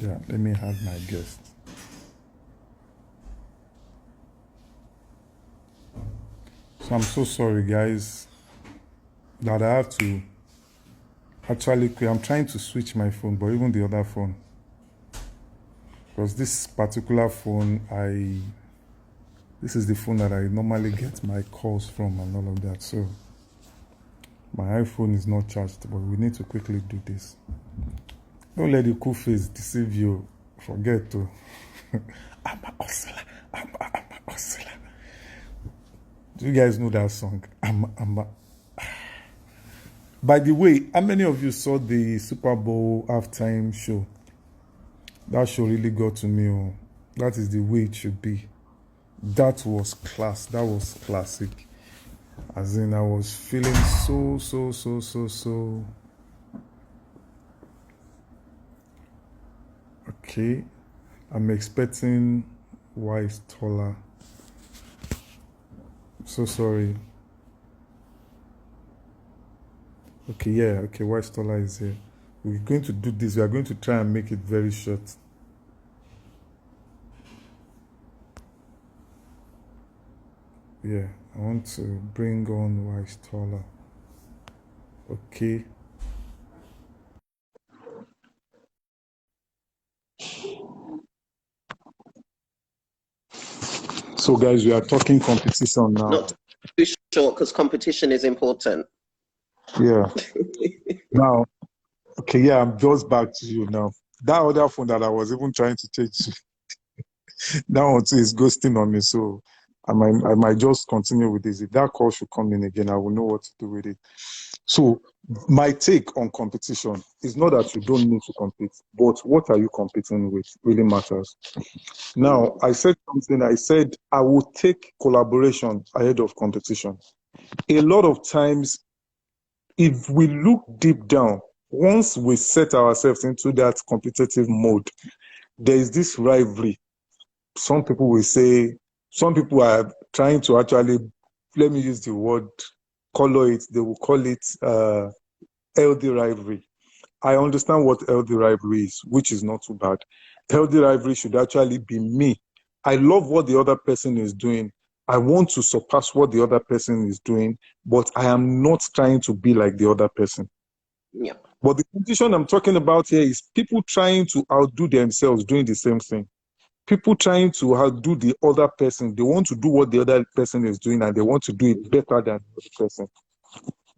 Yeah, let me add my guest. So I'm so sorry, guys, that I have to actually. I'm trying to switch my phone, but even the other phone, because this particular phone, this is the phone that I normally get my calls from and all of that. So my iPhone is not charged, but we need to quickly do this. Don't let the cool face deceive you. Forget to. I'm a hustler. I'm a hustler. Do you guys know that song? By the way, how many of you saw the Super Bowl halftime show? That show really got to me. Oh. That is the way it should be. That was class. That was classic. As in, I was feeling so. Okay. I'm expecting Wisetola. So sorry. Okay, yeah, okay, Wisetola is here. We're going to do this. We are going to try and make it very short. Yeah, I want to bring on Wisetola. Okay. So, guys, we are talking competition now. Not too short because competition is important. Yeah. Now, okay, yeah, I'm just back to you now. That other phone that I was even trying to change, that one too is ghosting on me. So I might just continue with this. If that call should come in again, I will know what to do with it. So my take on competition is not that you don't need to compete, but what are you competing with really matters. Now, I said something, I said I will take collaboration ahead of competition. A lot of times, if we look deep down, once we set ourselves into that competitive mode, there is this rivalry. Some people will say, some people are trying to actually, let me use the word, color it, they will call it healthy rivalry. I understand what healthy rivalry is, which is not too bad. Healthy rivalry should actually be me. I love what the other person is doing. I want to surpass what the other person is doing, but I am not trying to be like the other person. Yeah. But the competition I'm talking about here is people trying to outdo themselves doing the same thing. People trying to outdo the other person. They want to do what the other person is doing and they want to do it better than the other person.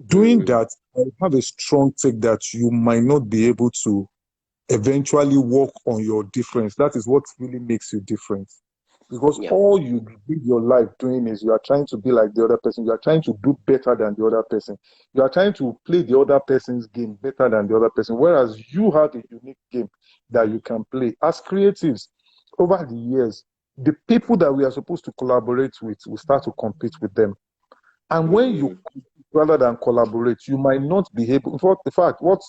Doing that, I have a strong take that you might not be able to eventually work on your difference. That is what really makes you different. Because all you live your life doing is you are trying to be like the other person. You are trying to do better than the other person. You are trying to play the other person's game better than the other person. Whereas you have a unique game that you can play. As creatives, over the years, the people that we are supposed to collaborate with, we start to compete with them. And when you rather than collaborate, you might not be able. In fact, what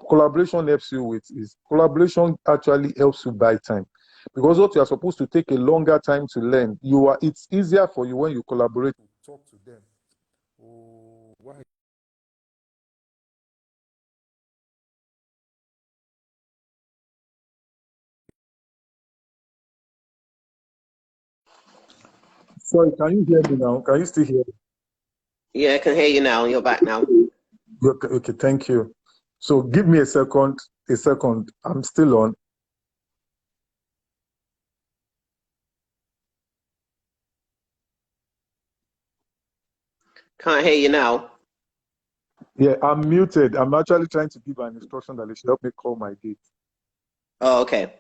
collaboration helps you with is collaboration actually helps you buy time, because what you are supposed to take a longer time to learn, it's easier for you when you collaborate. Talk to them. Oh, why? Sorry, can you hear me now? Can you still hear me? Yeah, I can hear you now. You're back now. Okay, okay, thank you. So give me a second. A second. I'm still on. Can't hear you now. Yeah, I'm muted. I'm actually trying to give an instruction that they should help me call my gate. Oh, okay.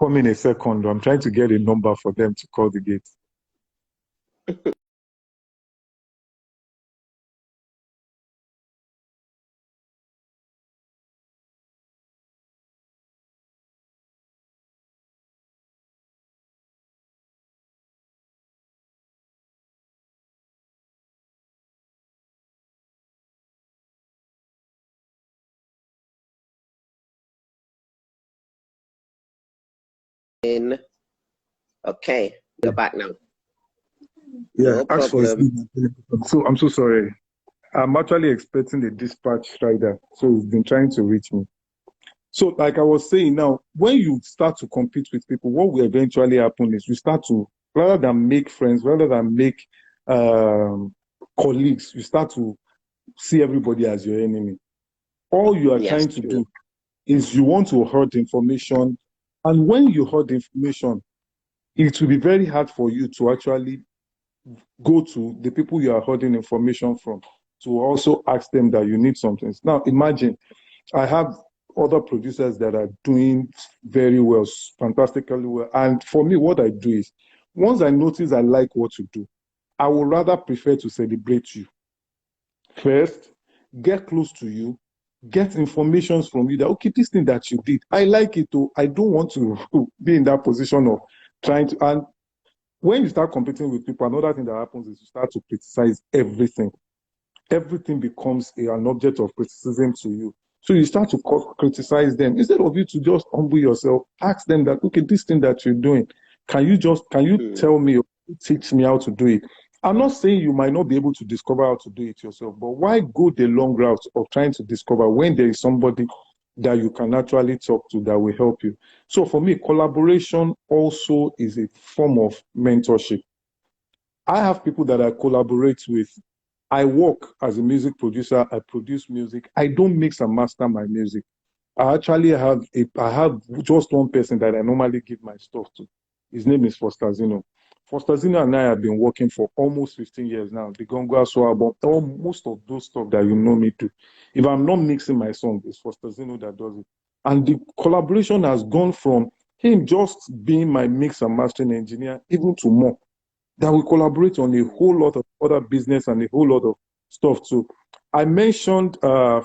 Come in a second. I'm trying to get a number for them to call the gate. in. Okay, you're back now. Yeah, No ask for his problem. name. So I'm so sorry. I'm actually expecting the dispatch rider, so he's been trying to reach me. So, like I was saying now, when you start to compete with people, what will eventually happen is you start to, rather than make friends, rather than make colleagues, you start to see everybody as your enemy. All you are Yes, trying to true. do is you want to hoard information. And when you hoard information, it will be very hard for you to actually go to the people you are holding information from to also ask them that you need something. Now, imagine I have other producers that are doing very well, fantastically well. And for me, what I do is once I notice I like what you do, I would rather prefer to celebrate you first, get close to you, get information from you that, okay, this thing that you did, I like it. Too. I don't want to be in that position of trying to. And when you start competing with people, another thing that happens is you start to criticize everything. Everything becomes an object of criticism to you. So you start to criticize them instead of you to just humble yourself. Ask them that, okay, this thing that you're doing, can you tell me, or teach me how to do it? I'm not saying you might not be able to discover how to do it yourself, but why go the long route of trying to discover when there is somebody that you can actually talk to that will help you? So for me, collaboration also is a form of mentorship. I have people that I collaborate with. I work as a music producer. I produce music. I don't mix and master my music. I have just one person that I normally give my stuff to. His name is Foster Zino. Foster Zino and I have been working for almost 15 years now. The Gongo So album, most of those stuff that you know me to. If I'm not mixing my song, it's Foster Zino that does it. And the collaboration has gone from him just being my mix and mastering engineer, even to more that we collaborate on a whole lot of other business and a whole lot of stuff too. I mentioned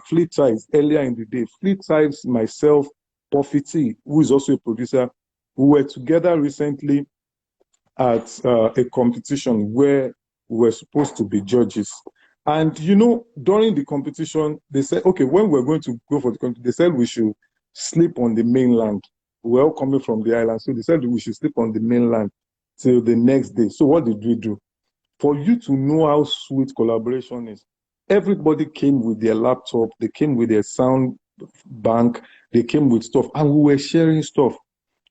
Fleet Ties earlier in the day. Fleet Ties, myself, Buffy T, who is also a producer, we were together recently at a competition where we were supposed to be judges. And you know, during the competition, they said, okay, when we're going to go for the competition, they said we should sleep on the mainland. We're all coming from the island, so they said we should sleep on the mainland till the next day. So what did we do? For you to know how sweet collaboration is, everybody came with their laptop, they came with their sound bank, they came with stuff, and we were sharing stuff.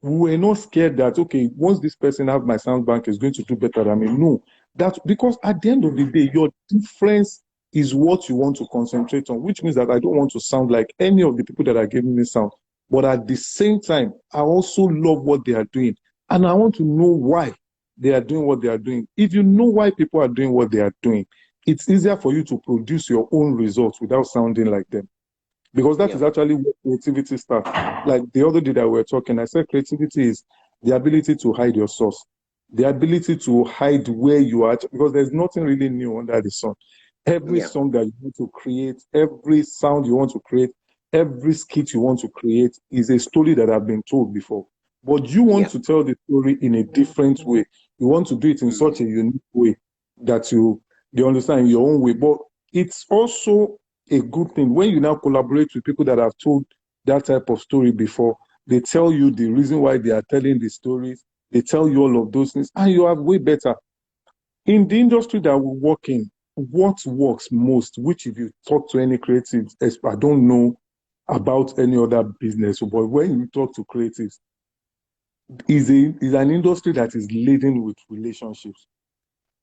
We were not scared that, okay, once this person have my sound bank, is going to do better than me. No, that because at the end of the day, your difference is what you want to concentrate on, which means that I don't want to sound like any of the people that are giving me sound. But at the same time, I also love what they are doing. And I want to know why they are doing what they are doing. If you know why people are doing what they are doing, it's easier for you to produce your own results without sounding like them. Because that Yeah. is actually where creativity starts. Like the other day that we were talking, I said creativity is the ability to hide your source, the ability to hide where you are, because there's nothing really new under the sun. Every Yeah. song that you want to create, every sound you want to create, every skit you want to create is a story that have been told before. But you want Yeah. to tell the story in a different way. You want to do it in such a unique way that you understand in your own way. But it's also a good thing when you now collaborate with people that have told that type of story before. They tell you the reason why they are telling the stories. They tell you all of those things, and you are way better. In the industry that we work in, what works most, which if you talk to any creatives, I don't know about any other business, but when you talk to creatives, is an industry that is laden with relationships.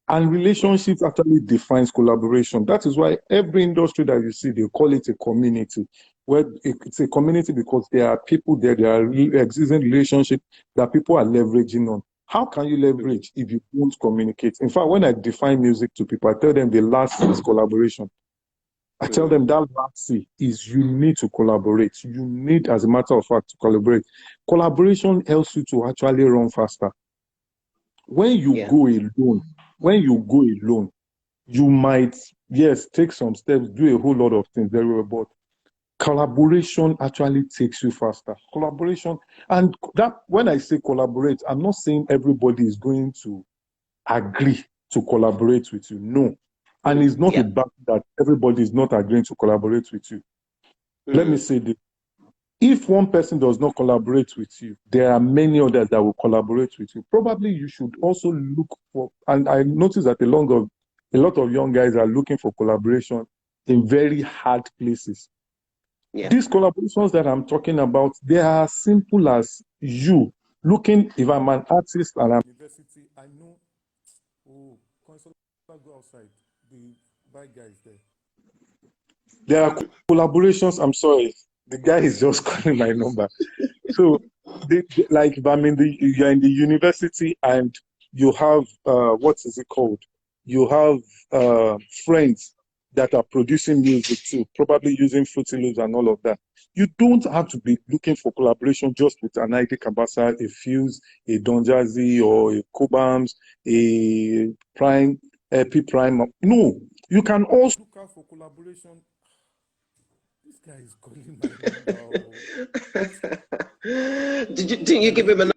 And Yeah. relationships actually defines collaboration. That is why every industry that you see, they call it a community. Where it's a community because there are people there, there are existing relationships that people are leveraging on. How can you leverage if you don't communicate? In fact, when I define music to people, I tell them the last C is collaboration. I tell them that last C is you need to collaborate. You need, as a matter of fact, to collaborate. Collaboration helps you to actually run faster. When you Yeah. go alone, when you go alone, you might, yes, take some steps, do a whole lot of things very well, but collaboration actually takes you faster. Collaboration, and that when I say collaborate, I'm not saying everybody is going to agree to collaborate with you. No. And it's not Yeah. about that everybody is not agreeing to collaborate with you. Let me say this. If one person does not collaborate with you, there are many others that will collaborate with you. Probably you should also look for, and I notice that a lot of young guys are looking for collaboration in very hard places. Yeah. These collaborations that I'm talking about, they are as simple as you looking, if I'm an artist and I'm university, I know, oh, Consular, go outside. The bad guy is there. There are collaborations, I'm sorry, the guy is just calling my number. So, like, if you're in the university and you have, what is it called? You have friends that are producing music too, probably using Fruity Loops and all of that. You don't have to be looking for collaboration just with an ID Cabasa, a Fuse, a Don Jazzy, or a Cobams, a Prime, a P Prime. No, you can also look out for collaboration. This guy is calling my number. Didn't you give him a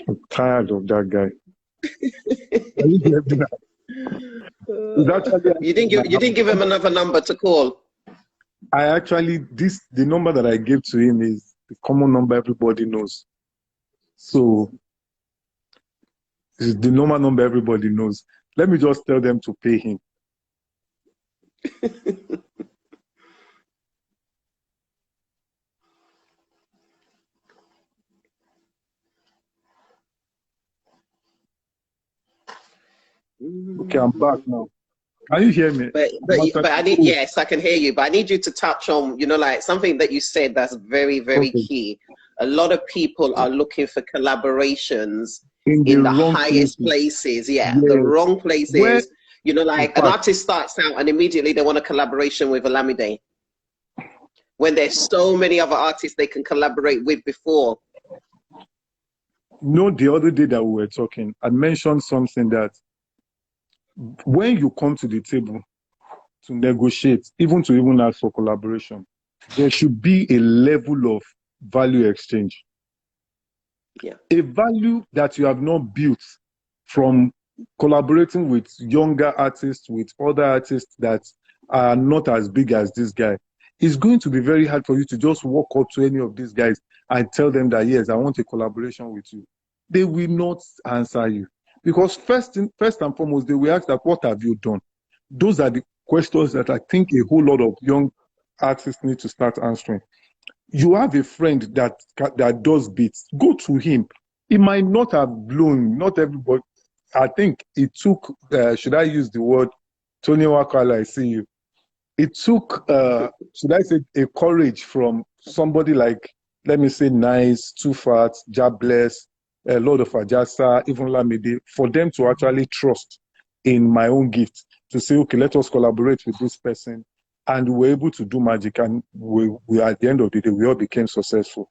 I'm tired of that guy. You didn't give him another number to call. The number that I gave to him is the common number everybody knows. So it's the normal number everybody knows. Let me just tell them to pay him. Okay, I'm back now. Can you hear me? But I need, yes, I can hear you. But I need you to touch on, like something that you said that's very, very key. A lot of people are looking for collaborations in the highest places. Yeah, the wrong places. Like an artist starts out and immediately they want a collaboration with Olamide, when there's so many other artists they can collaborate with before. The other day that we were talking, I mentioned something that when you come to the table to negotiate, even ask for collaboration, there should be a level of value exchange. Yeah. A value that you have not built from collaborating with younger artists, with other artists that are not as big as this guy. It's going to be very hard for you to just walk up to any of these guys and tell them that, yes, I want a collaboration with you. They will not answer you. Because first and foremost, they will ask that, what have you done? Those are the questions that I think a whole lot of young artists need to start answering. You have a friend that does beats. Go to him. He might not have blown, not everybody. I think it took, should I use the word, Tony Wakala, I see you. It took, should I say, a courage from somebody like, let me say, Nice, Too Fat, Jobless, a lot of Ajasa, even Lamide, for them to actually trust in my own gift, to say, okay, let us collaborate with this person. And we were able to do magic. And we at the end of the day, we all became successful.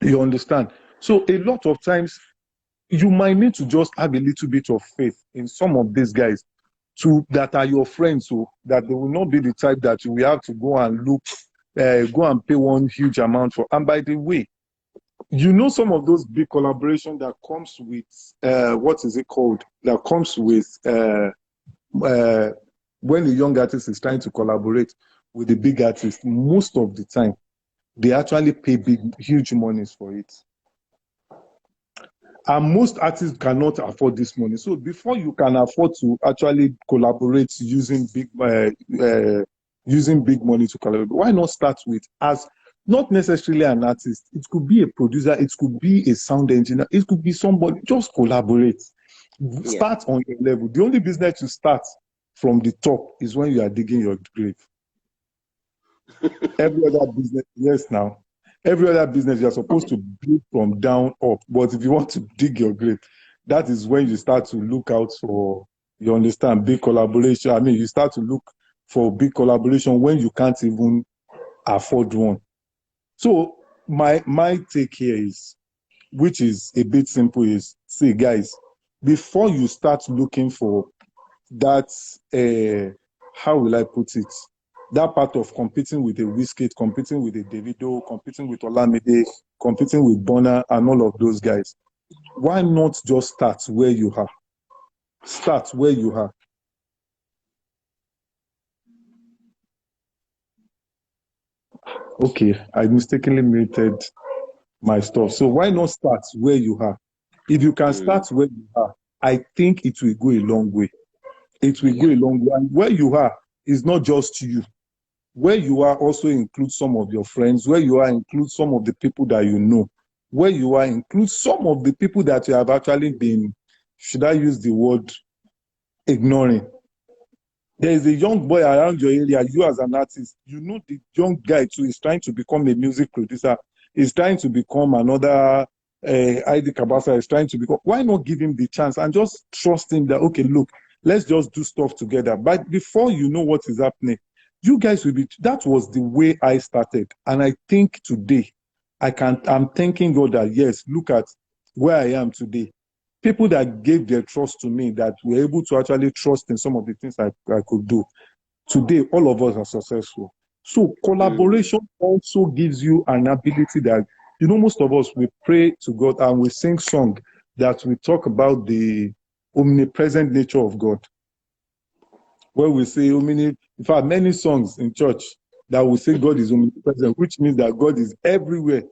You understand? So a lot of times, you might need to just have a little bit of faith in some of these guys that are your friends, so that they will not be the type that you will have to go and go and pay one huge amount for. And by the way, some of those big collaborations that comes with, what is it called? That comes with when the young artist is trying to collaborate with the big artist, most of the time, they actually pay huge monies for it. And most artists cannot afford this money. So before you can afford to actually collaborate using big money to collaborate, why not start with, as not necessarily an artist, it could be a producer, it could be a sound engineer, it could be somebody, just collaborate. Yeah. Start on your level. The only business to start from the top is when you are digging your grave. Every other business, yes, now. Every other business, you're supposed to build from down up. But if you want to dig your grave, that is when you start to look out for, you understand, big collaboration. I mean, you start to look for big collaboration when you can't even afford one. So my take here is, which is a bit simple, is, see, guys, before you start looking for that, how will I put it? that part of competing with a Wizkid, competing with a Davido, competing with Olamide, competing with Bonner and all of those guys. Why not just start where you are? Start where you are. Okay, I mistakenly muted my stuff. So why not start where you are? If you can start where you are, I think it will go a long way. It will go a long way. And where you are is not just you. Where you are also includes some of your friends. Where you are includes some of the people that you know. Where you are includes some of the people that you have actually been, should I use the word, ignoring. There is a young boy around your area, you as an artist, you know the young guy too is trying to become a music producer, is trying to become another ID Cabasa, is trying to become, why not give him the chance and just trust him that, okay, look, let's just do stuff together. But before you know what is happening, you guys will be, that was the way I started. And I think today, I'm thanking God that, yes, look at where I am today. People that gave their trust to me, that were able to actually trust in some of the things I could do. Today, all of us are successful. So collaboration also gives you an ability that, you know, most of us, we pray to God and we sing song that we talk about the omnipresent nature of God. Where we say, in fact, many songs in church that we say God is omnipresent, which means that God is everywhere.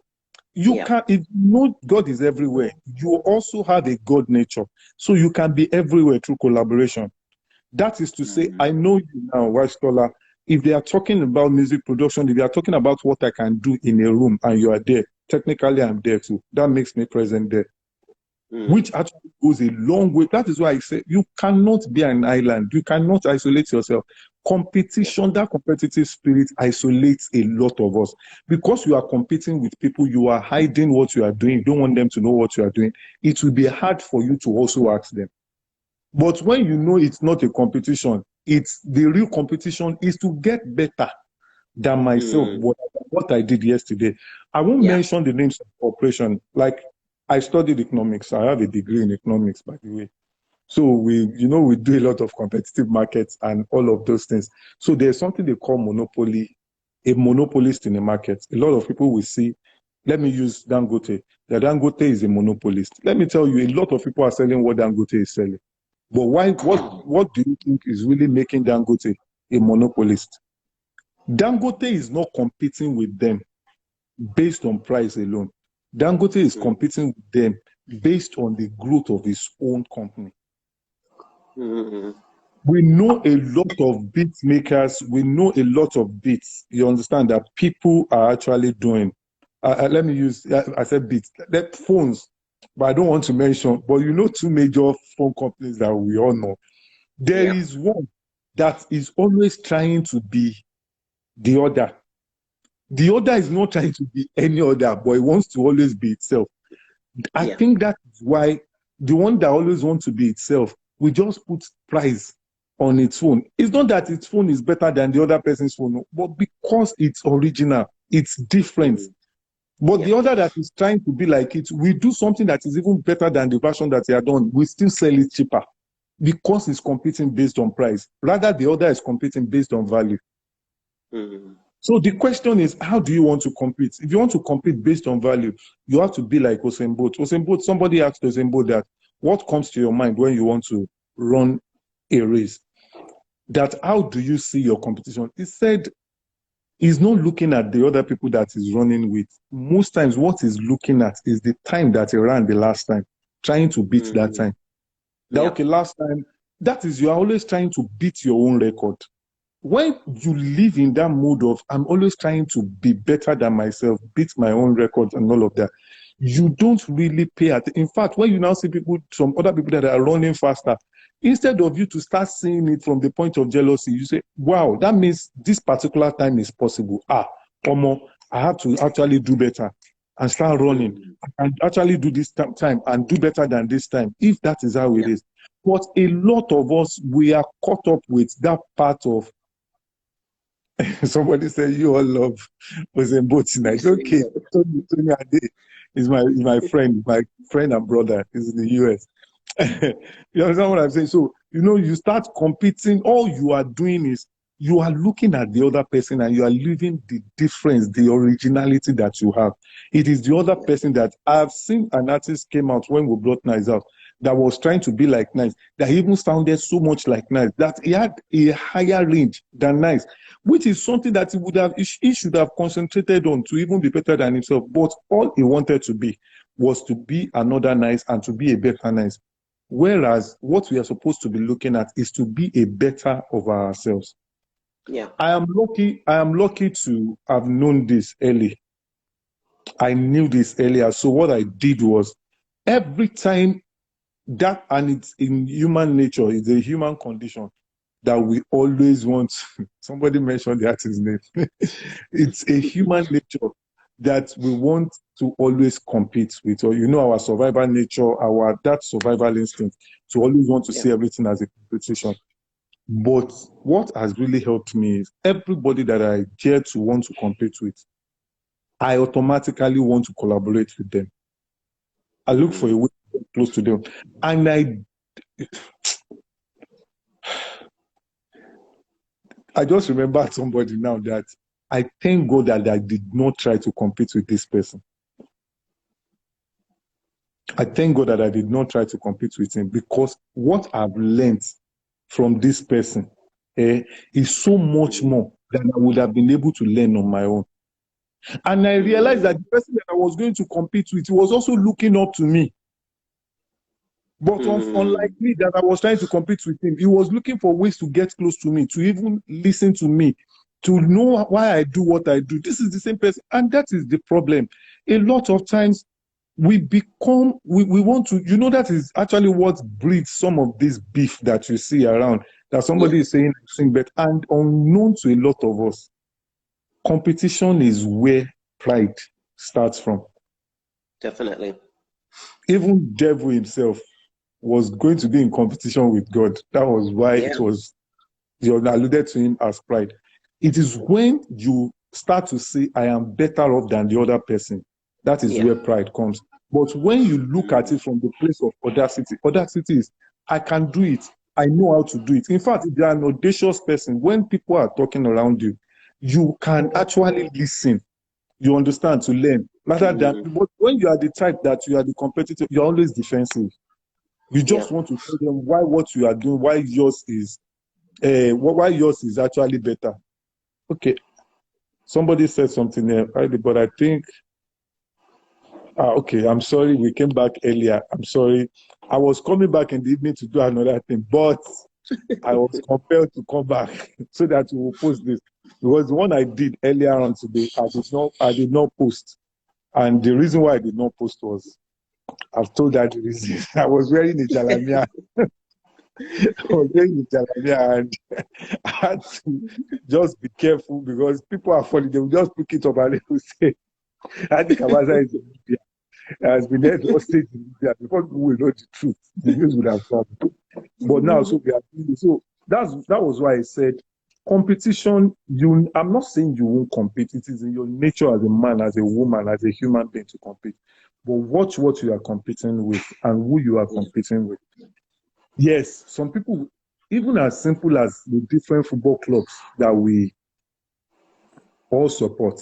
You can, if you know God is everywhere, you also have a God nature. So you can be everywhere through collaboration. That is to say, I know you now, Wisetola, if they are talking about music production, if they are talking about what I can do in a room and you are there, technically I'm there too. That makes me present there. Which actually goes a long way. That is why I say you cannot be an island. You cannot isolate yourself. Competition, that competitive spirit isolates a lot of us. Because you are competing with people, you are hiding what you are doing. You don't want them to know what you are doing. It will be hard for you to also ask them. But when you know it's not a competition, it's the real competition is to get better than myself, what I did yesterday. I won't mention the names of corporation. Like, I studied economics. I have a degree in economics, by the way. So we do a lot of competitive markets and all of those things. So there's something they call monopoly, a monopolist in the market. A lot of people will see, let me use Dangote. The Dangote is a monopolist. Let me tell you, a lot of people are selling what Dangote is selling. But what do you think is really making Dangote a monopolist? Dangote is not competing with them based on price alone. Dangote is competing with them based on the growth of his own company. We know a lot of beat makers. We know a lot of beats. You understand that people are actually doing. Let me use, I said beats, phones, but I don't want to mention, but you know two major phone companies that we all know. There is one that is always trying to be the other. The other is not trying to be any other, but it wants to always be itself. I think that is why the one that always wants to be itself, we just put price on its phone. It's not that its phone is better than the other person's phone, but because it's original, it's different. But the other that is trying to be like it, we do something that is even better than the version that they are done. We still sell it cheaper because it's competing based on price. Rather, the other is competing based on value. So the question is, how do you want to compete? If you want to compete based on value, you have to be like Usain Bolt. Usain Bolt, somebody asked Usain Bolt that, what comes to your mind when you want to run a race? That how do you see your competition? He said he's not looking at the other people that he's running with. Most times what he's looking at is the time that he ran the last time, trying to beat that time. That, okay, last time, that is, you are always trying to beat your own record. When you live in that mode of, I'm always trying to be better than myself, beat my own record and all of that, you don't really pay attention. In fact, when you now see people, some other people that are running faster, instead of you to start seeing it from the point of jealousy, you say, wow, that means this particular time is possible. I have to actually do better and start running. I can actually do this time and do better than this time, if that is how it is. But a lot of us, we are caught up with that part of, somebody said you all love Usain Bolt tonight. Okay, Tony Ade is my friend and brother. He's in the US. You understand what I'm saying? So, you start competing. All you are doing is you are looking at the other person and you are leaving the difference, the originality that you have. It is the other person that I've seen an artist came out when we brought Nice out that was trying to be like Nice, that even sounded so much like Nice, that he had a higher range than Nice, which is something that he should have concentrated on to even be better than himself. But all he wanted to be was to be another Nice and to be a better Nice. Whereas what we are supposed to be looking at is to be a better of ourselves. Yeah. I am lucky to have known this early. I knew this earlier. So what I did was every time that, and it's in human nature, it's a human condition that we always want. Somebody mentioned the artist's name. It's a human nature that we want to always compete with, or our survival nature, that survival instinct to always want to see everything as a competition. But what has really helped me is everybody that I dare to want to compete with, I automatically want to collaborate with them. I look for a way to get close to them. And I just remember somebody now that I thank God that I did not try to compete with this person. I thank God that I did not try to compete with him, because what I've learned from this person is so much more than I would have been able to learn on my own. And I realized that the person that I was going to compete with, he was also looking up to me. But unlike me, that I was trying to compete with him, he was looking for ways to get close to me, to even listen to me, to know why I do what I do. This is the same person. And that is the problem. A lot of times we want to, that is actually what breeds some of this beef that you see around, that somebody is saying, but and unknown to a lot of us, competition is where pride starts from. Definitely. Even devil himself was going to be in competition with God. That was why it was, you alluded to him as pride. It is when you start to say, I am better off than the other person, that is where pride comes. But when you look at it from the place of audacity is, I can do it. I know how to do it. In fact, if you are an audacious person, when people are talking around you, you can actually listen. You understand, to learn. Rather than, but when you are the type that you are the competitor, you're always defensive. You just want to tell them why what you are doing, why yours is actually better. Okay. Somebody said something there, but I think, okay, I'm sorry, we came back earlier. I'm sorry. I was coming back in the evening to do another thing, but I was compelled to come back so that we will post this. Because the one I did earlier on today, I did not post. And the reason why I did not post was, I've told that the reason. I was wearing a jalamia. And I had to just be careful, because people are funny. They will just pick it up and they will say, I think Cabasa is in India. Has been held hostage in India. Before people will know the truth, the news would have come. But now, so that was why I said, competition, I'm not saying you won't compete. It is in your nature as a man, as a woman, as a human being to compete. But watch what you are competing with and who you are competing with. Yes, some people, even as simple as the different football clubs that we all support,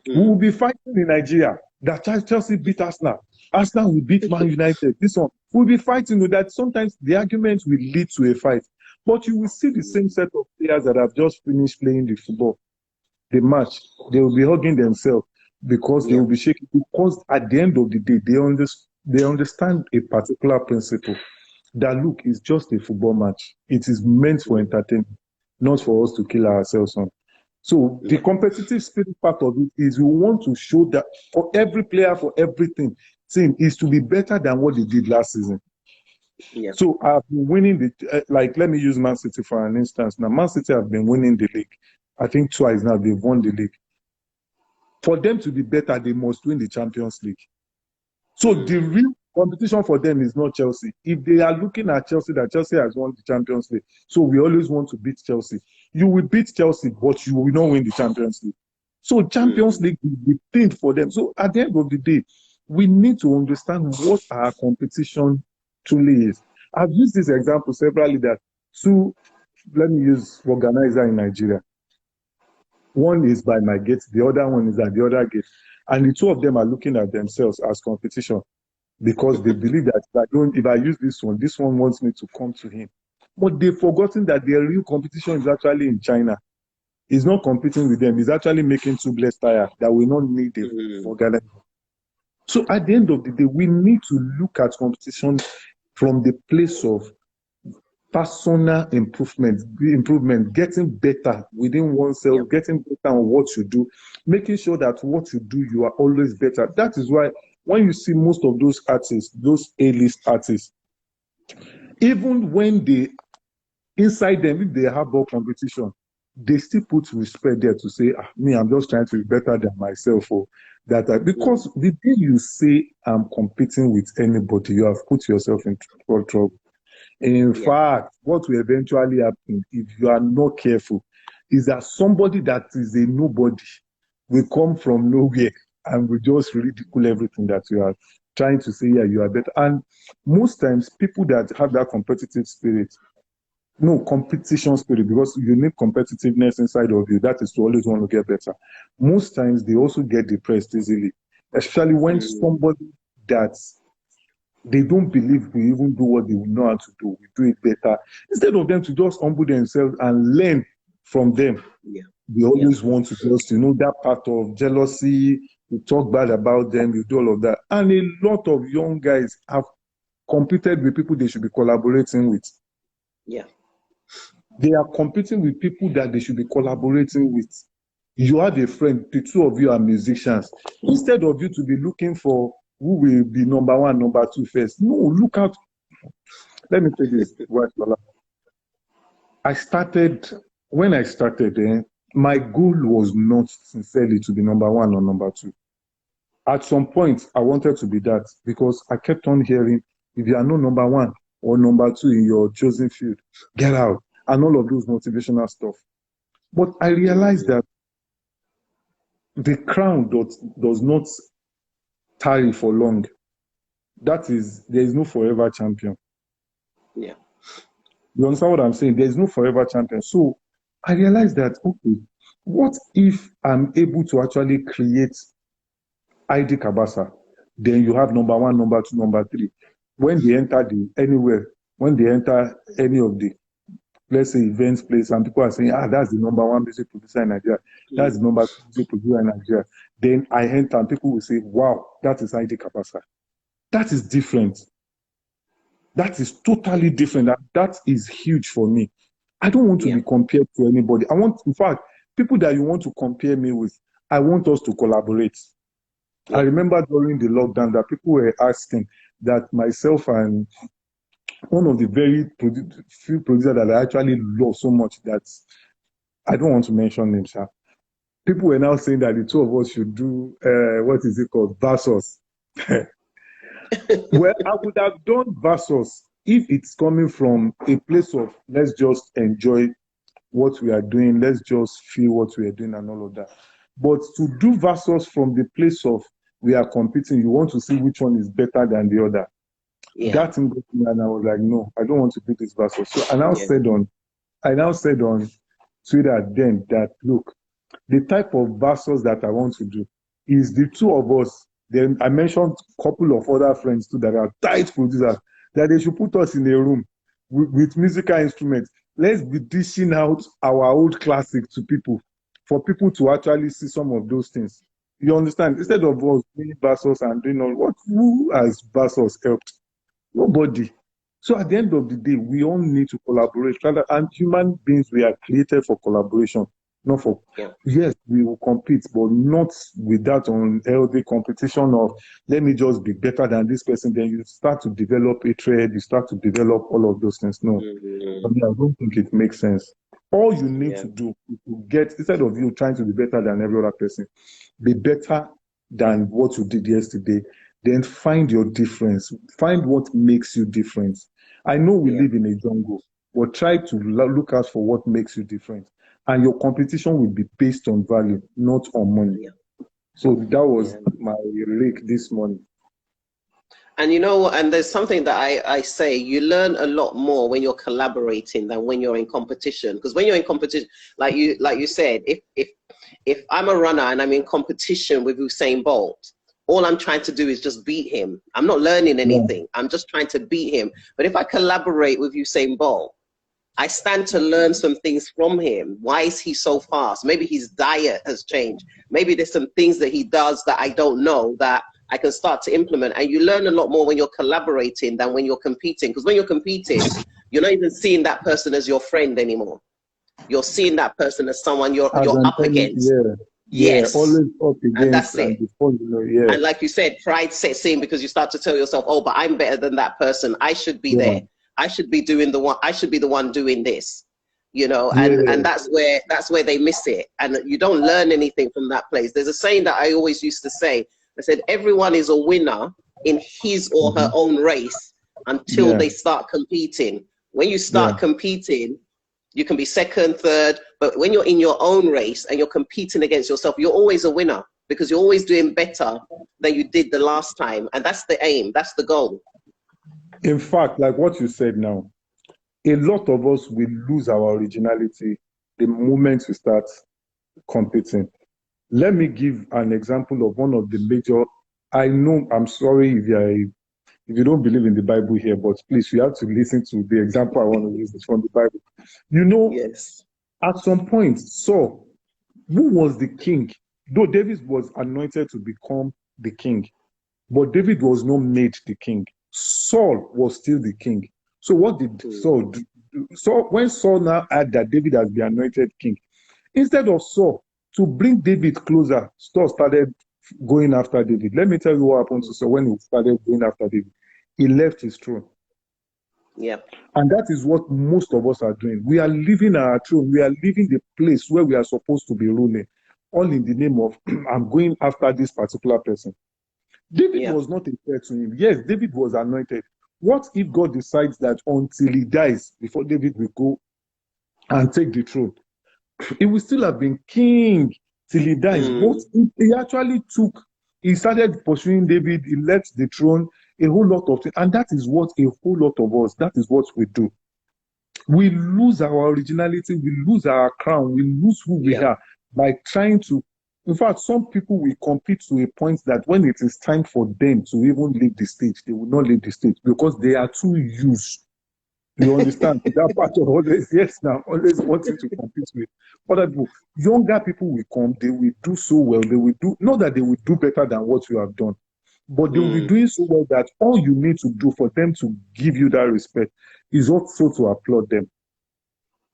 we will be fighting in Nigeria. That Chelsea beat Arsenal. Arsenal will beat Man United. This one, we'll be fighting with that. Sometimes the argument will lead to a fight. But you will see the same set of players that have just finished playing the football, the match. They will be hugging themselves because they will be shaking. Because at the end of the day, they understand a particular principle. That look, is just a football match. It is meant for entertainment, not for us to kill ourselves on. So the competitive spirit part of it is we want to show that for every player, for everything, team is to be better than what they did last season. So I've been winning like, let me use Man City for an instance. Now, Man City have been winning the league. I think twice now they've won the league. For them to be better, they must win the Champions League. So the real competition for them is not Chelsea. If they are looking at Chelsea, that Chelsea has won the Champions League, so we always want to beat Chelsea. You will beat Chelsea, but you will not win the Champions League. So Champions League will be pinned for them. So at the end of the day, we need to understand what our competition truly is. I've used this example severally, that to let me use organizer in Nigeria. One is by my gate, the other one is at the other gate. And the two of them are looking at themselves as competition because they believe that if I use this one wants me to come to him. But they've forgotten that their real competition is actually in China. He's not competing with them. He's actually making tubeless tire that will not need a organizer. So at the end of the day, we need to look at competition from the place of personal improvement, getting better within oneself, getting better on what you do, making sure that what you do, you are always better. That is why when you see most of those artists, those A-list artists, even when they, inside them, if they have more competition, they still put respect there to say, me, I'm just trying to be better than myself. Or that because the day you say I'm competing with anybody, you have put yourself in trouble. In fact, what will eventually happen if you are not careful is that somebody that is a nobody will come from nowhere and will just ridicule everything that you are trying to say, yeah, you are better. And most times, people that have that competitive spirit, competition spirit, because you need competitiveness inside of you, that is to always want to get better. Most times, they also get depressed easily, especially when somebody that's they don't believe we even do what they know how to do. We do it better. Instead of them to just humble themselves and learn from them, they always want to just, that part of jealousy, you talk bad about them, you do all of that. And a lot of young guys have competed with people they should be collaborating with. Yeah. They are competing with people that they should be collaborating with. You have a friend, the two of you are musicians. Instead of you to be looking for who will be number one, number two first. No, look out. Let me tell you this. When I started, my goal was not sincerely to be number one or number two. At some point, I wanted to be that because I kept on hearing, if you are not number one or number two in your chosen field, get out. And all of those motivational stuff. But I realized that the crown does not tarry for long. That is, there is no forever champion. Yeah. You understand what I'm saying? There is no forever champion. So I realized that, okay, what if I'm able to actually create ID Cabasa? Then you have number one, number two, number three. When they enter when they enter any of the, let's say, events place, and people are saying, that's the number one music producer in Nigeria. That's the number two music producer in Nigeria. Then I enter and people will say, wow, that is ID Cabasa. That is different. That is totally different. That is huge for me. I don't want to be compared to anybody. In fact, people that you want to compare me with, I want us to collaborate. I remember during the lockdown that people were asking that myself and one of the very few producers that I actually love so much that I don't want to mention names, sir. People were now saying that the two of us should do, what is it called, versus. Well, I would have done versus if it's coming from a place of let's just enjoy what we are doing, let's just feel what we are doing and all of that. But to do versus from the place of we are competing, you want to see which one is better than the other. That thing got me, and I was like, no, I don't want to do this versus. So I now said on Twitter then that look, the type of versus that I want to do is the two of us. Then I mentioned a couple of other friends too that are tight producers that they should put us in a room with musical instruments. Let's be dishing out our old classics to people for people to actually see some of those things. You understand? Instead of us doing versus and doing all who has versus helped? Nobody. So at the end of the day, we all need to collaborate. And human beings, we are created for collaboration, not for, yes, we will compete, but not with that unhealthy competition of, let me just be better than this person. Then you start to develop hatred, you start to develop all of those things. No, I don't think it makes sense. All you need to do is to get, instead of you trying to be better than every other person, be better than what you did yesterday. Then find your difference. Find what makes you different. I know we live in a jungle, but try to look out for what makes you different. And your competition will be based on value, not on money. So that was my rake this morning. And you know, and there's something that I say, you learn a lot more when you're collaborating than when you're in competition. Because when you're in competition, like you said, if I'm a runner and I'm in competition with Usain Bolt, all I'm trying to do is just beat him. I'm not learning anything. Yeah. I'm just trying to beat him. But if I collaborate with Usain Bolt, I stand to learn some things from him. Why is he so fast? Maybe his diet has changed. Maybe there's some things that he does that I don't know that I can start to implement. And you learn a lot more when you're collaborating than when you're competing. Because when you're competing, you're not even seeing that person as your friend anymore. You're seeing that person as someone you're up against. Yeah. Yes. Yeah, always up against. And that's it. Before you know, yeah. And like you said, pride sets in because you start to tell yourself, oh, but I'm better than that person. I should be there. I should be doing I should be the one doing this. You know, and that's where they miss it. And you don't learn anything from that place. There's a saying that I always used to say. I said, everyone is a winner in his or her own race until they start competing. When you start competing, you can be second, third, but when you're in your own race and you're competing against yourself, you're always a winner because you're always doing better than you did the last time. And that's the aim, that's the goal. In fact, like what you said now, a lot of us will lose our originality the moment we start competing. Let me give an example of one of the major, I know, I'm sorry if you don't believe in the Bible here, but please, you have to listen to the example I want to use. It's from the Bible. You know, at some point, Saul, who was the king, though David was anointed to become the king, but David was not made the king. Saul was still the king. So what did Saul do? So when Saul now heard that David has been anointed king, instead of Saul to bring David closer, Saul started going after David. Let me tell you what happened to Saul when he started going after David. He left his throne. Yep. And that is what most of us are doing. We are leaving our throne. We are leaving the place where we are supposed to be ruling, all in the name of, I'm going after this particular person. David was not a threat to him. Yes, David was anointed. What if God decides that until he dies, before David will go and take the throne, he will still have been king till he dies? But he actually he started pursuing David, he left the throne, a whole lot of things. And that is what a whole lot of us, that is what we do. We lose our originality, we lose our crown, we lose who we are by trying to. In fact, some people will compete to a point that when it is time for them to even leave the stage, they will not leave the stage because they are too used. You understand? That part of always, always wanting to compete with other people. Younger people will come, they will do so well, they will do, not that they will do better than what you have done, but they will be doing so well that all you need to do for them to give you that respect is also to applaud them.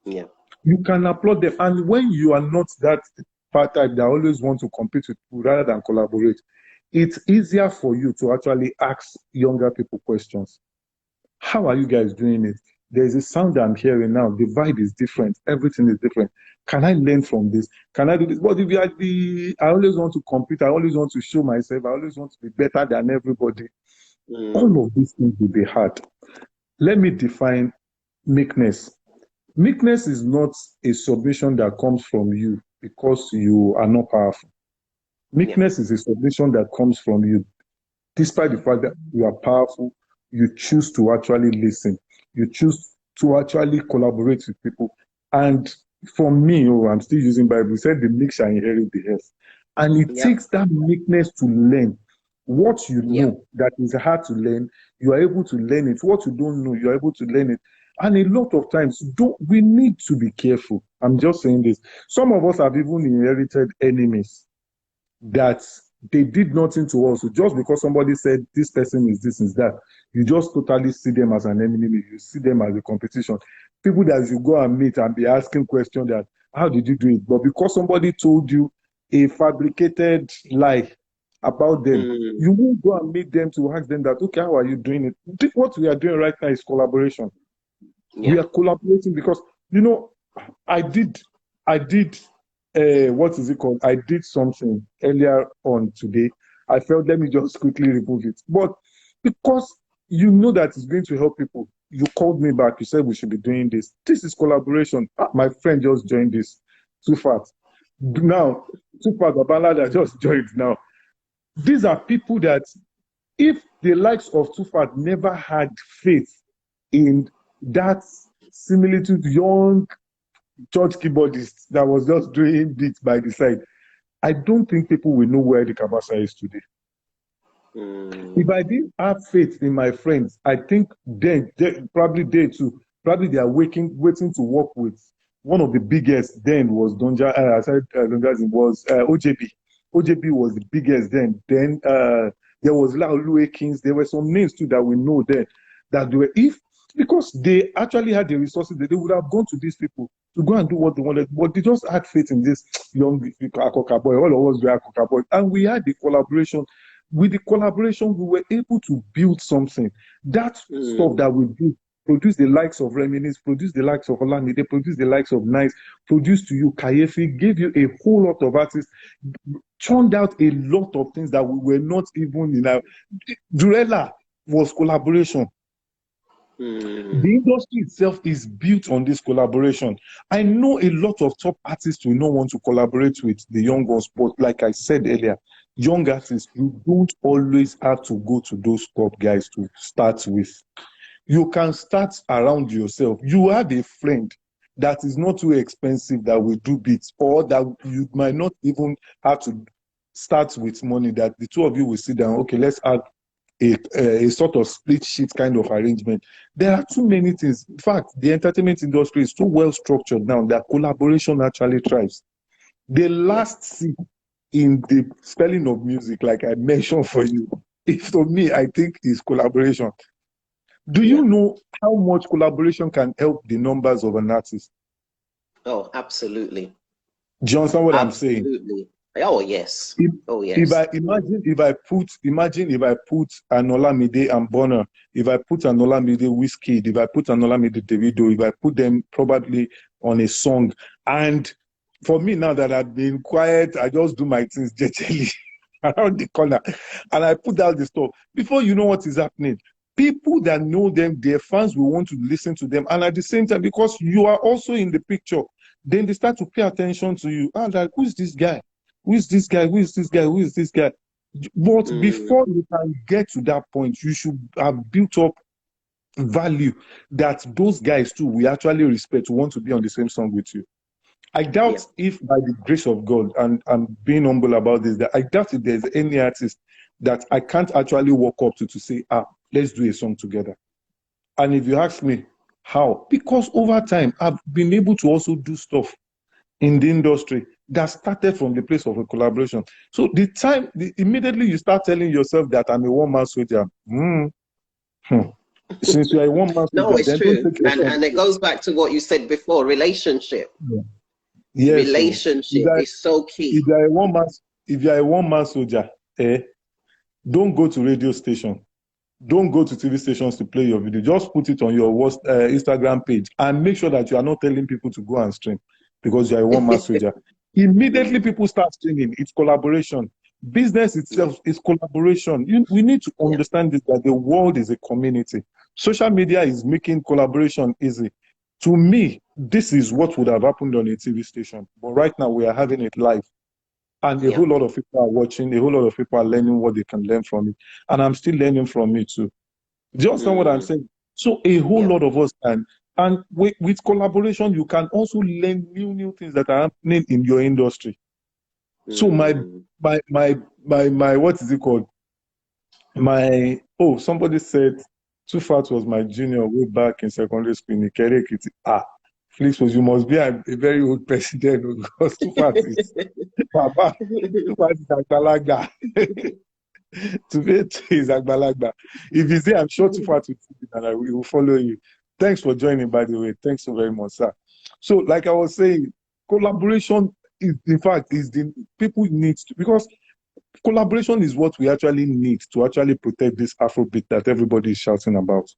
Yeah. You can applaud them. And when you are not that part type that always want to compete with people rather than collaborate, it's easier for you to actually ask younger people questions. How are you guys doing it? There's a sound I'm hearing now. The vibe is different. Everything is different. Can I learn from this? Can I do this? But if you are I always want to compete. I always want to show myself. I always want to be better than everybody. All of these things will be hard. Let me define meekness. Meekness is not a submission that comes from you because you are not powerful. Meekness is a submission that comes from you. Despite the fact that you are powerful, you choose to actually listen. You choose to actually collaborate with people. And for me, I'm still using Bible. It said the meek shall inherit the earth. And it takes that meekness to learn. What you know that is hard to learn, you are able to learn it. What you don't know, you are able to learn it. And a lot of times, we need to be careful. I'm just saying this. Some of us have even inherited enemies that they did nothing to us. So just because somebody said this person is this, is that, you just totally see them as an enemy. You see them as a competition. People that you go and meet and be asking questions that, how did you do it? But because somebody told you a fabricated lie about them, you won't go and meet them to ask them that, okay, how are you doing it? What we are doing right now is collaboration. We are collaborating because, I did what is it called? I did something earlier on today. I felt, let me just quickly remove it. But because you know that it's going to help people, you called me back. You said we should be doing this. This is collaboration. My friend just joined this. Too fast. Now, Babala that just joined now. These are people that if the likes of Tufat never had faith in that similitude young church keyboardist that was just doing beats by the side, I don't think people will know where the Cabasa is today. If I didn't have faith in my friends, I think probably they too, probably they are waiting to work with one of the biggest then was Donja. I said Donja's was OJB. OJB was the biggest then. Then there was Laulu Akins. There were some names too that we know then that they were, because they actually had the resources, they would have gone to these people to go and do what they wanted, but they just had faith in this young Akoka boy. All of us were Akoka boy, and we had the collaboration. With the collaboration, we were able to build something. That stuff that we did, produce the likes of Reminisce, produce the likes of Olamide, produce the likes of Nice, produce to you Kayefi, gave you a whole lot of artists, churned out a lot of things that we were not even in our. Durella was collaboration. The industry itself is built on this collaboration. I know a lot of top artists will not want to collaborate with the young ones, but like I said earlier, young artists, you don't always have to go to those top guys to start with. You can start around yourself. You have a friend that is not too expensive that will do beats, or that you might not even have to start with money, that the two of you will sit down, okay, let's add a sort of split sheet kind of arrangement. There are too many things. In fact, the entertainment industry is so well structured now that collaboration actually thrives. The last C in the spelling of music, like I mentioned for you, if for me, I think is collaboration. Do you know how much collaboration can help the numbers of an artist? Oh, absolutely. Do you understand what I'm saying? Absolutely. Oh yes. Yes. If I put an Olamide and Bonner, if I put an Olamide Wizkid, if I put an Olamide Davido, if I put them probably on a song, and for me now that I've been quiet, I just do my things gently around the corner, and I put out the stuff. Before you know what is happening, people that know them, their fans will want to listen to them, and at the same time, because you are also in the picture, then they start to pay attention to you. Like, who's this guy? Who is this guy? Who is this guy? Who is this guy? But before you can get to that point, you should have built up value that those guys too we actually respect, want to be on the same song with you. I doubt if by the grace of God, and I'm being humble about this, that I doubt if there's any artist that I can't actually walk up to say, let's do a song together. And if you ask me how, because over time I've been able to also do stuff in the industry that started from the place of a collaboration. So immediately you start telling yourself that I'm a one-man soldier. Since you're a one-man soldier, no, it's true. And it goes back to what you said before, relationship. Yes, relationship is so key. If you're a one-man soldier, don't go to radio station. Don't go to TV stations to play your video. Just put it on your Instagram page and make sure that you are not telling people to go and stream because you're a one-man soldier. Immediately people start streaming. It's collaboration. Business itself is collaboration. We need to understand this, that the world is a community. Social media is making collaboration easy. To me, this is what would have happened on a TV station. But right now, we are having it live. And a whole lot of people are watching. A whole lot of people are learning what they can learn from it. And I'm still learning from it too. Do you understand what I'm saying? So a whole lot of us can. And with collaboration, you can also learn new things that are happening in your industry. So my what is it called? Somebody said Tufat was my junior way back in secondary school in Ikerekiti. Flix was, you must be a very old president because Tufat is Papa. Tufat is Agbalagba. Tufat is Agbalagba. If you say, I'm sure Tufat will follow you. Thanks for joining, by the way. Thanks so very much, sir. So, like I was saying, collaboration is, in fact, people need to, because collaboration is what we actually need to actually protect this Afrobeat that everybody is shouting about.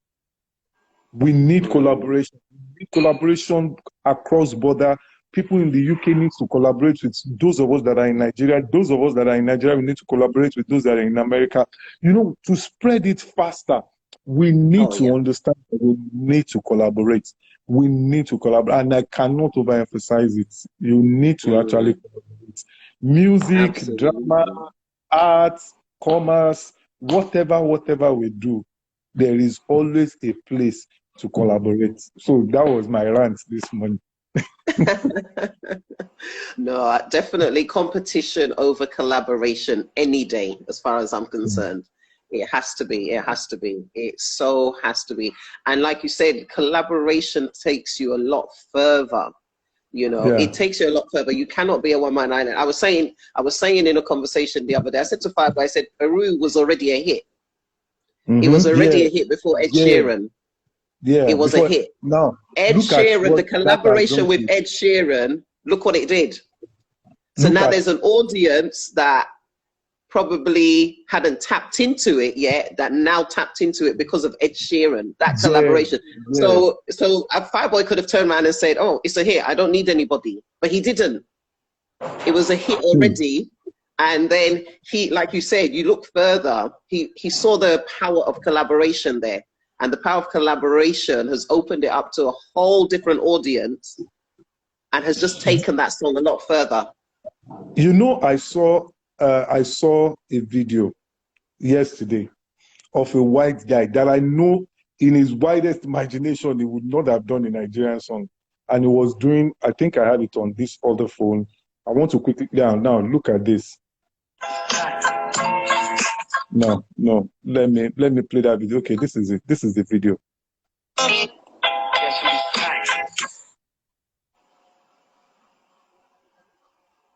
We need collaboration. We need collaboration across border. People in the UK need to collaborate with those of us that are in Nigeria. Those of us that are in Nigeria, we need to collaborate with those that are in America. To spread it faster, we need to understand that we need to collaborate. We need to collaborate. And I cannot overemphasize it. You need to actually collaborate. Music, drama, arts, commerce, whatever we do, there is always a place to collaborate. So that was my rant this morning. No, definitely competition over collaboration any day, as far as I'm concerned. It has to be. It has to be. It so has to be. And like you said, collaboration takes you a lot further. You know, it takes you a lot further. You cannot be a one-man island. I was saying in a conversation the other day, I said to Five, I said, Peru was already a hit. It was already a hit before Ed Sheeran. Yeah, it was a hit. Now, Ed Sheeran, the collaboration with Ed Sheeran, look what it did. So now there's an audience that probably hadn't tapped into it yet, that now tapped into it because of Ed Sheeran, that collaboration. So Fireboy could have turned around and said, oh, it's a hit, I don't need anybody. But he didn't. It was a hit already. And then he, like you said, you look further, he saw the power of collaboration there. And the power of collaboration has opened it up to a whole different audience and has just taken that song a lot further. You know, I saw a video yesterday of a white guy that I know in his widest imagination he would not have done a Nigerian song. And he was doing, I think I have it on this other phone. I want to quickly, now look at this. No, let me play that video. Okay, this is it. This is the video.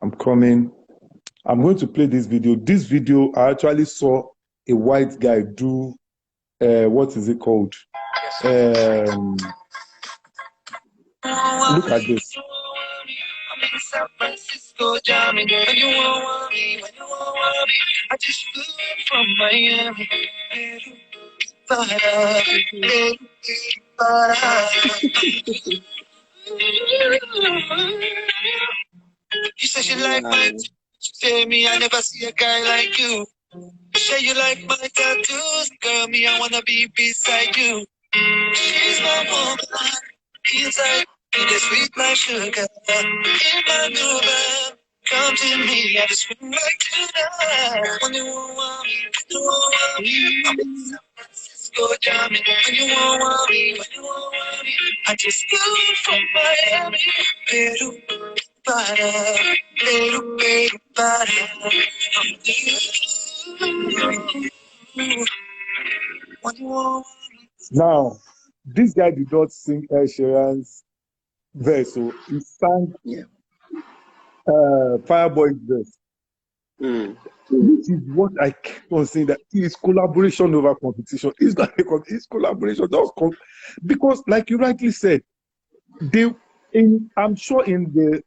I'm coming. I'm going to play this video. This video, I actually saw a white guy do, what is it called? Look at this. San Francisco, jamming. When you want me, I just flew from Miami. You said you like my, you tell me I never see a guy like you. You say you like my tattoos, girl, me I wanna be beside you. She's my woman, inside. It's sweet my sugar, in my new bed. Come to me, I just feel like tonight. When you want me, I'm in San Francisco jamming. When you want me, I just flew from Miami, Peru, Peru, Now, this guy did not sing Ed Sheeran's verse, so he sang Fireboy's verse. Which is what I kept on saying, that it's collaboration over competition. It's not it's collaboration. Because, like you rightly said, I'm sure in the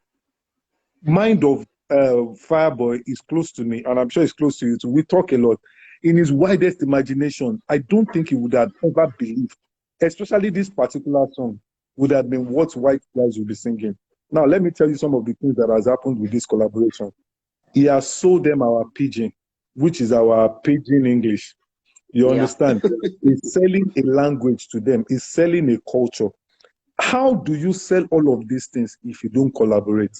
mind of Fireboy is close to me, and I'm sure it's close to you too. We talk a lot. In his widest imagination, I don't think he would have ever believed, especially this particular song, would have been what white guys would be singing. Now, let me tell you some of the things that has happened with this collaboration. He has sold them our pidgin, which is our pidgin English. You understand? He's selling a language to them. He's selling a culture. How do you sell all of these things if you don't collaborate?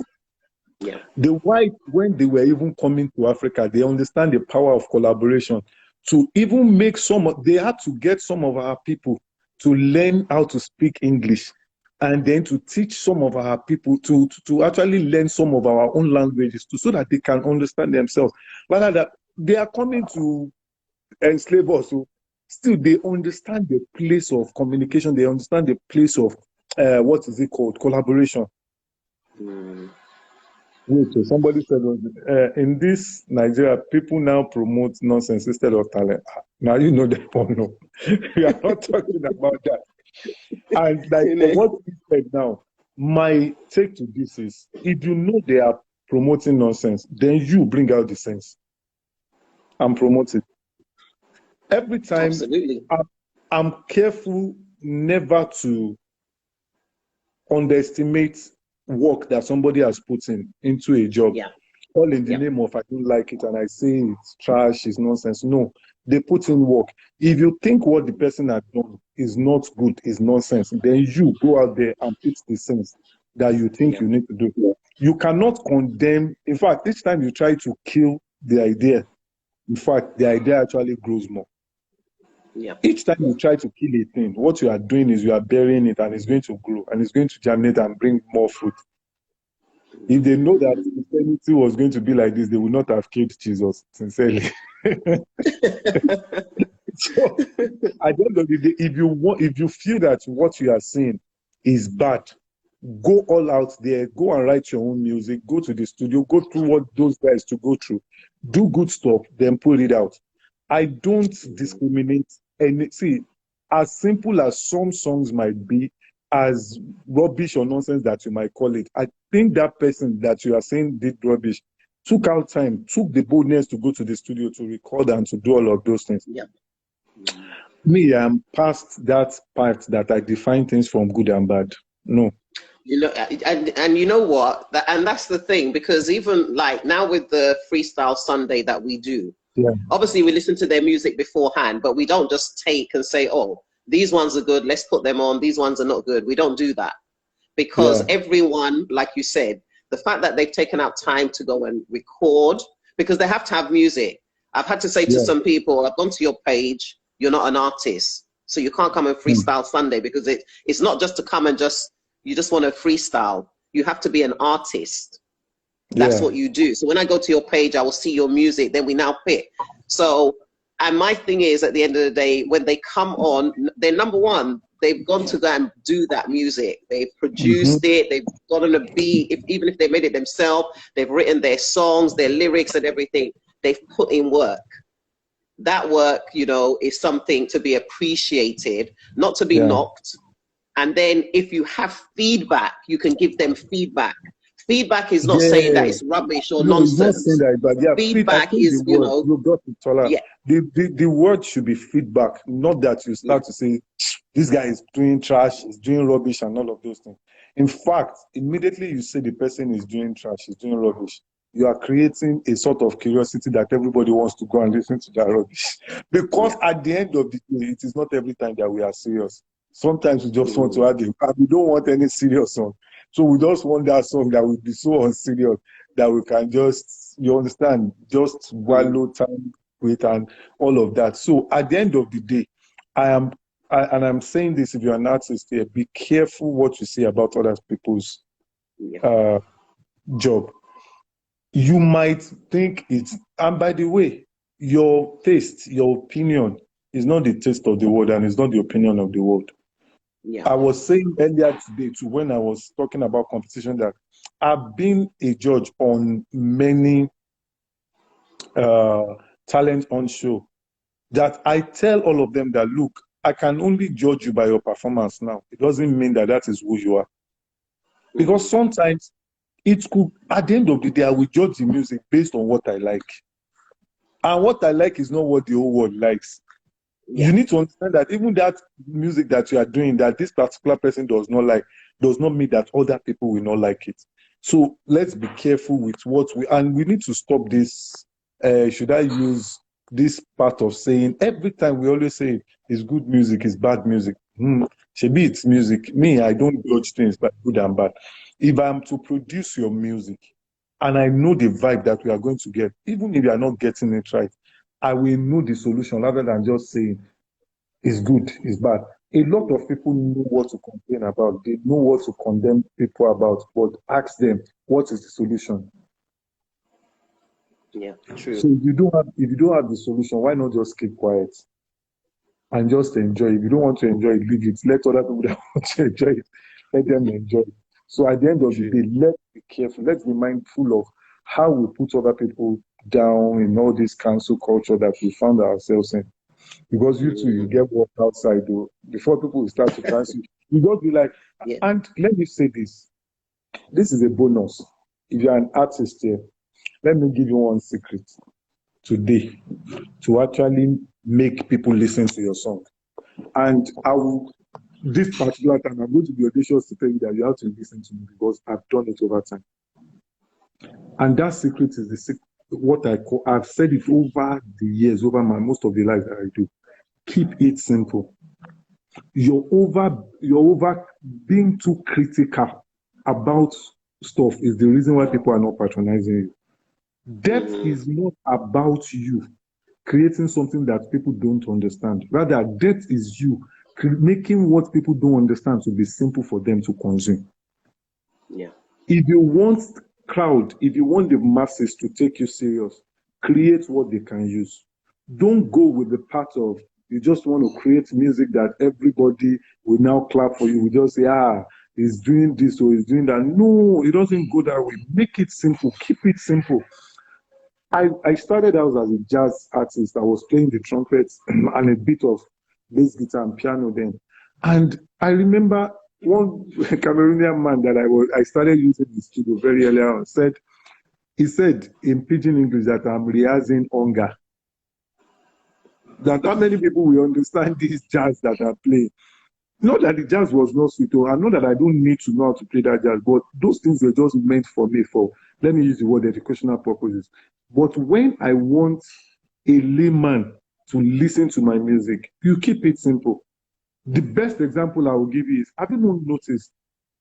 The white, when they were even coming to Africa, they understand the power of collaboration. To even make they had to get some of our people to learn how to speak English, and then to teach some of our people to actually learn some of our own languages so that they can understand themselves. Rather that they are coming to enslave us, so still they understand the place of communication. They understand the place of what is it called? Collaboration. Wait, so somebody said in this Nigeria, people now promote nonsense instead of talent. Now you know that one. No, we are not talking about that. And like what he said now, my take to this is, if you know they are promoting nonsense, then you bring out the sense and promote it. Every time, I'm careful never to underestimate work that somebody has put into a job, all in the name of I don't like it and I say it's trash, it's nonsense. No, they put in work. If you think what the person has done is not good, is nonsense, then you go out there and put the sense that you think you need to do. You cannot condemn. In fact, each time you try to kill the idea, in fact, the idea actually grows more. Yeah. Each time you try to kill a thing, what you are doing is you are burying it, and it's going to grow, and it's going to germinate and bring more fruit. If they know that Christianity was going to be like this, they would not have killed Jesus, sincerely. So, at the end of the day, if you feel that what you are saying is bad, go all out there, go and write your own music, go to the studio, go through what those guys to go through, do good stuff, then put it out. I don't discriminate any. See, as simple as some songs might be, as rubbish or nonsense that you might call it, I think that person that you are saying did rubbish took out time, took the boldness to go to the studio to record and to do all of those things. Yeah. Me, I'm past that part that I define things from good and bad. No. You know, and you know what? And that's the thing, because even like now with the Freestyle Sunday that we do, yeah. Obviously we listen to their music beforehand, but we don't just take and say, oh, these ones are good, let's put them on, these ones are not good. We don't do that, because everyone, like you said, the fact that they've taken out time to go and record, because they have to have music. I've had to say to some people, I've gone to your page, you're not an artist, so you can't come and freestyle Sunday, because it's not just to come and you just want to freestyle. You have to be an artist. That's what you do. So when I go to your page, I will see your music, then we now pick. So, and my thing is, at the end of the day, when they come on, they're number one, they've gone to go and do that music. They've produced it, they've gotten a beat, even if they made it themselves, they've written their songs, their lyrics and everything. They've put in work. That work, you know, is something to be appreciated, not to be knocked. And then if you have feedback, you can give them feedback. Feedback is not saying that it's rubbish or nonsense. It's not saying that, but feedback is, you know, you got it, Tola. The word should be feedback, not that you start to say, this guy is doing trash, he's doing rubbish and all of those things. In fact, immediately you say the person is doing trash, he's doing rubbish, you are creating a sort of curiosity that everybody wants to go and listen to that rubbish. Because at the end of the day, it is not every time that we are serious. Sometimes we just want to have we don't want any serious song. So we just want that song that will be so unserious that we can just, you understand, just wallow time with and all of that. So at the end of the day, I'm saying this, if you're an artist here, be careful what you say about other people's job. You might think it's, and by the way, your taste, your opinion is not the taste of the world and it's not the opinion of the world. I was saying earlier today too, when I was talking about competition, that I've been a judge on many talent on show, that I tell all of them that, look, I can only judge you by your performance now. It doesn't mean that that is who you are. Because sometimes it could, at the end of the day, I will judge the music based on what I like. And what I like is not what the whole world likes. You need to understand that even that music that you are doing, that this particular person does not like, does not mean that other people will not like it. So let's be careful with what and we need to stop this. Should I use this part of saying, every time we always say it's good music, it's bad music. Maybe it's music. Me, I don't judge things by good and bad. If I'm to produce your music and I know the vibe that we are going to get, even if you are not getting it right, I will know the solution rather than just saying it's good, it's bad. A lot of people know what to complain about. They know what to condemn people about, but ask them, what is the solution? Yeah, true. So if you don't have the solution, why not just keep quiet and just enjoy? If you don't want to enjoy it, leave it. Let other people that want to enjoy it, let them enjoy it. So at the end of the day, let's be careful. Let's be mindful of how we put other people down in all this cancel culture that we found ourselves in. Because you too, you get worked outside though. Before people will start to cancel, you just be like, and let me say this. This is a bonus. If you're an artist here, let me give you one secret today to actually make people listen to your song. And I will, this particular time, I'm going to be audacious to tell you that you have to listen to me because I've done it over time. And that secret is the secret, what I call, I've said it over the years, over most of the life that I do. Keep it simple. You're over being too critical about stuff is the reason why people are not patronizing you. Depth is not about you. creating something that people don't understand. Rather, depth is you making what people don't understand to be simple for them to consume. Yeah. If you want crowd, if you want the masses to take you serious, create what they can use. Don't go with the path of you just want to create music that everybody will now clap for you. We just say, he's doing this or he's doing that. No, it doesn't go that way. Make it simple. Keep it simple. I started out as a jazz artist. I was playing the trumpets and a bit of bass guitar and piano then. And I remember one Cameroonian man that I started using in the studio very early on he said in pidgin English that I'm rehearsing hunger. That how many people will understand this jazz that I play? Not that the jazz was not sweet, or not that I don't need to know how to play that jazz, but those things were just meant for me for, let me use the word, educational purposes. But when I want a layman to listen to my music, you keep it simple. The best example I will give you is, have you not noticed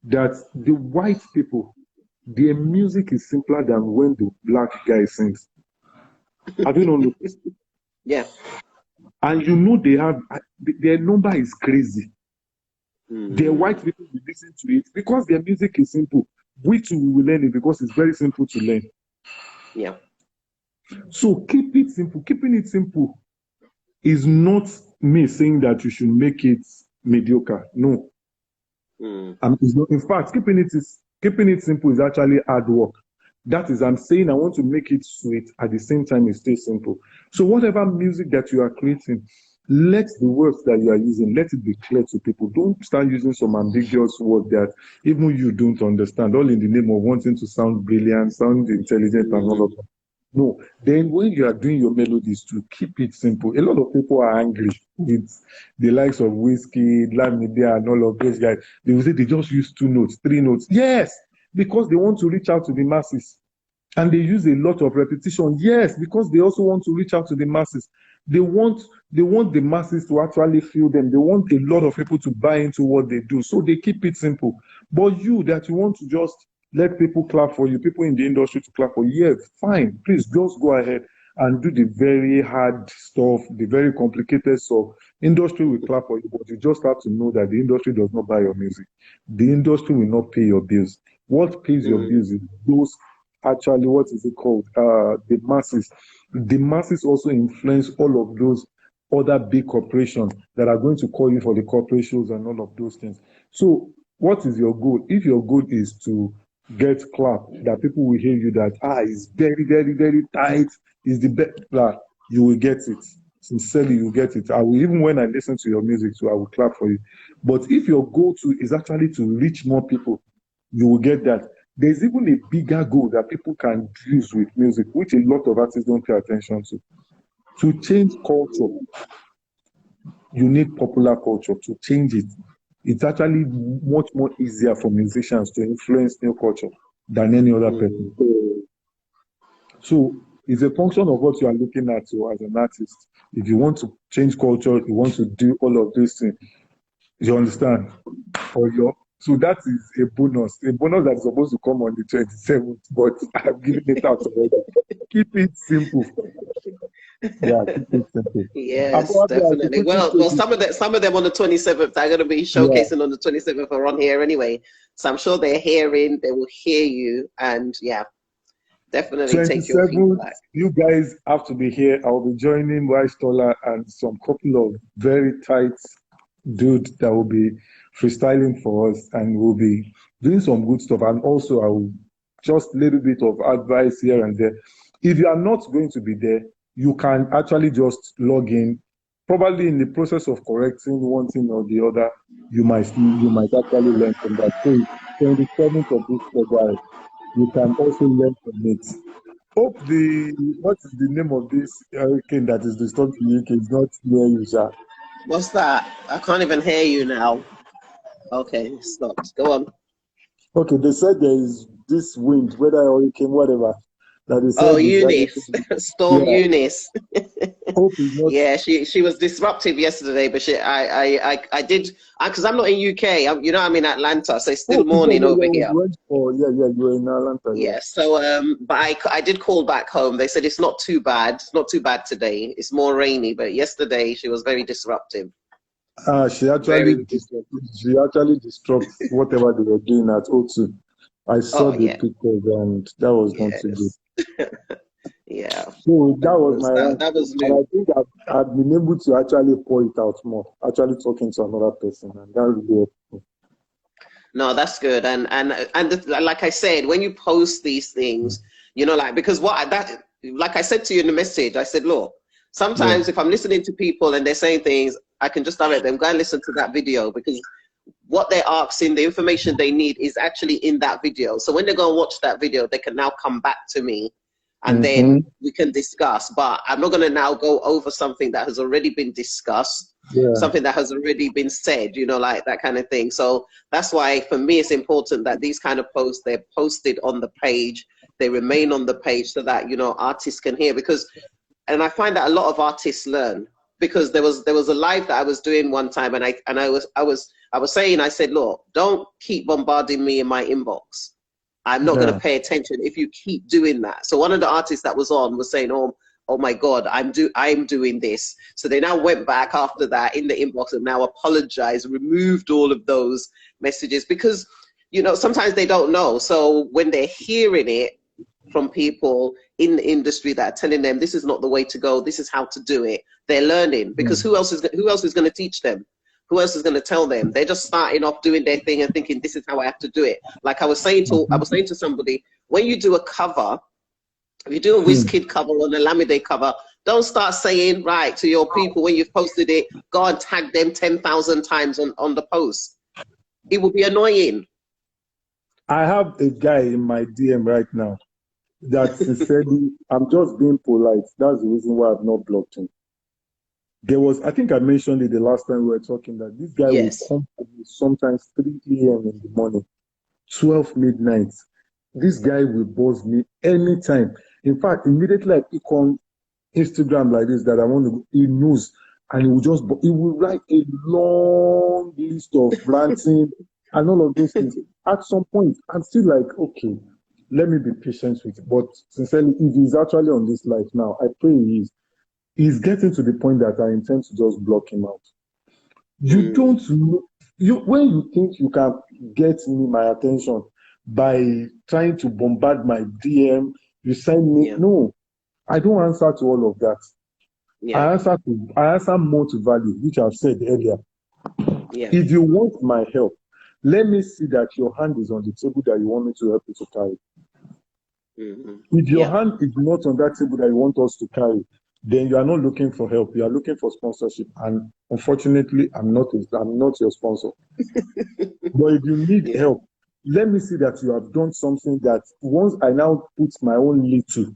that the white people, their music is simpler than when the black guy sings? Have you not noticed? Yeah. And you know their number is crazy. The white people will listen to it because their music is simple. We too will learn it because it's very simple to learn. Yeah. So keep it simple. Keeping it simple is not me saying that you should make it mediocre. No. It's not, in fact, keeping it simple is actually hard work. That is, I'm saying I want to make it sweet at the same time it stays simple. So whatever music that you are creating, let the words that you are using, let it be clear to people. Don't start using some ambiguous word that even you don't understand, all in the name of wanting to sound brilliant, sound intelligent, and all of that. No. Then when you are doing your melodies, to keep it simple. A lot of people are angry with the likes of Whiskey, Lamidia, and all of those guys. They will say they just use 2 notes, 3 notes. Yes, because they want to reach out to the masses. And they use a lot of repetition. Yes, because they also want to reach out to the masses. They want the masses to actually feel them. They want a lot of people to buy into what they do. So they keep it simple. But you want to just let people clap for you, people in the industry to clap for you, yeah, fine. Please just go ahead and do the very hard stuff, the very complicated stuff. Industry will clap for you, but you just have to know that the industry does not buy your music. The industry will not pay your bills. What pays your bills is those actually, what is it called? The masses. The masses also influence all of those other big corporations that are going to call you for the corporations and all of those things. So what is your goal? If your goal is to get clap, that people will hear you that, it's very, very, very tight, is the best, you will get it. Sincerely, you get it. I will, even when I listen to your music, so I will clap for you. But if your goal is actually to reach more people, you will get that. There's even a bigger goal that people can use with music, which a lot of artists don't pay attention to. To change culture, you need popular culture to change it. It's actually much more easier for musicians to influence new culture than any other person. So it's a function of what you are looking at as an artist. If you want to change culture, you want to do all of these things, you understand? So that is a bonus that is supposed to come on the 27th, but I've given it out already. Keep it simple. Yeah, keep it simple. Yes, definitely. Well, some of them on the 27th are going to be showcasing on the 27th or on here anyway. So I'm sure they will hear you, and yeah, definitely take your feedback. You guys have to be here. I'll be joining Wisetola and some couple of very tight dude that will be freestyling for us, and we'll be doing some good stuff. And also, I will just a little bit of advice here and there. If you are not going to be there, you can actually just log in. Probably in the process of correcting one thing or the other, you might actually learn from that. So, 27th of this February, you can also learn from it. Hope what is the name of this hurricane that is disturbing the UK is not near you, sir. What's that? I can't even hear you now. Okay, stop. Go on. Okay, they said there is this wind, whether hurricane, whatever, that is. Eunice. Storm Eunice. Hope is not. Yeah, she was disruptive yesterday, but I did, because I'm not in UK. You know, I'm in Atlanta, so it's still morning over here. You were in Atlanta. Yeah. So but I did call back home. They said it's not too bad. It's not too bad today. It's more rainy, but yesterday she was very disruptive. She actually disrupts whatever they were doing at O2. I saw the pictures, and that was not too good. Yeah. So that was my that was and I think I've been able to actually pour it out more, actually talking to another person, and that really helped me. No, that's good. And like I said, when you post these things, you know, like, because like I said to you in the message, I said, look, sometimes if I'm listening to people and they're saying things, I can just direct them, go and listen to that video, because what they're asking, the information they need is actually in that video. So when they go and watch that video, they can now come back to me and then we can discuss. But I'm not going to now go over something that has already been discussed, something that has already been said, you know, like that kind of thing. So that's why for me it's important that these kind of posts, they're posted on the page, they remain on the page so that, you know, artists can hear. And I find that a lot of artists learn, because there was a live that I was doing one time, and I was saying, I said, look, don't keep bombarding me in my inbox. I'm not going to pay attention if you keep doing that. So one of the artists that was on was saying, oh my God, I'm doing this. So they now went back after that in the inbox and now apologized, removed all of those messages, because, you know, sometimes they don't know. So when they're hearing it from people in the industry that are telling them this is not the way to go, this is how to do it, they're learning, because who else is going to teach them? Who else is going to tell them? They're just starting off doing their thing and thinking this is how I have to do it. Like I was saying to somebody, when you do a cover, if you do a Wizkid cover or a Lamide cover, don't start saying, right, to your people when you've posted it, go and tag them 10,000 times on the post. It will be annoying. I have a guy in my DM right now that sincerely, I'm just being polite. That's the reason why I've not blocked him. There was, I think I mentioned it the last time we were talking, that this guy will come to me sometimes 3 a.m. in the morning, 12 midnight. This guy will buzz me anytime. In fact, immediately I click on Instagram like this that I want to, he knows, and he will write a long list of ranting and all of those things. At some point, I'm still like, okay, let me be patient with it. But sincerely, if he's actually on this life now, I pray he is. He's getting to the point that I intend to just block him out. You don't know, when you think you can get me my attention by trying to bombard my DM, you send me, no, I don't answer to all of that. I answer more to value, which I've said earlier. If you want my help, let me see that your hand is on the table that you want me to help you to carry. If your hand is not on that table that you want us to carry, then you are not looking for help. You are looking for sponsorship. And unfortunately, I'm not your sponsor. But if you need help, let me see that you have done something that once I now put my own little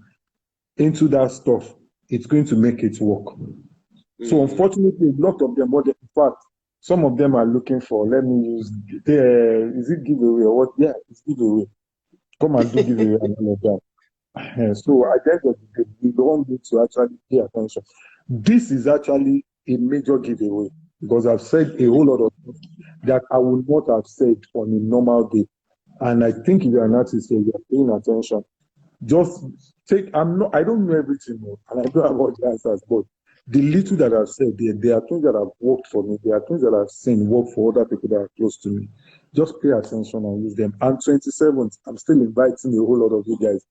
into that stuff, it's going to make it work. So unfortunately, a lot of them, in fact, some of them are looking for, let me use, is it giveaway or what? Yeah, it's giveaway. Come and do giveaway and all of that. So I guess that we don't need to actually pay attention. This is actually a major giveaway, because I've said a whole lot of things that I would not have said on a normal day. And I think if you're an artist, you're paying attention. Just take, I don't know everything, and I don't have all the answers, but the little that I've said, there are things that have worked for me. There are things that I've seen work for other people that are close to me. Just pay attention and use them. And 27th, I'm still inviting a whole lot of you guys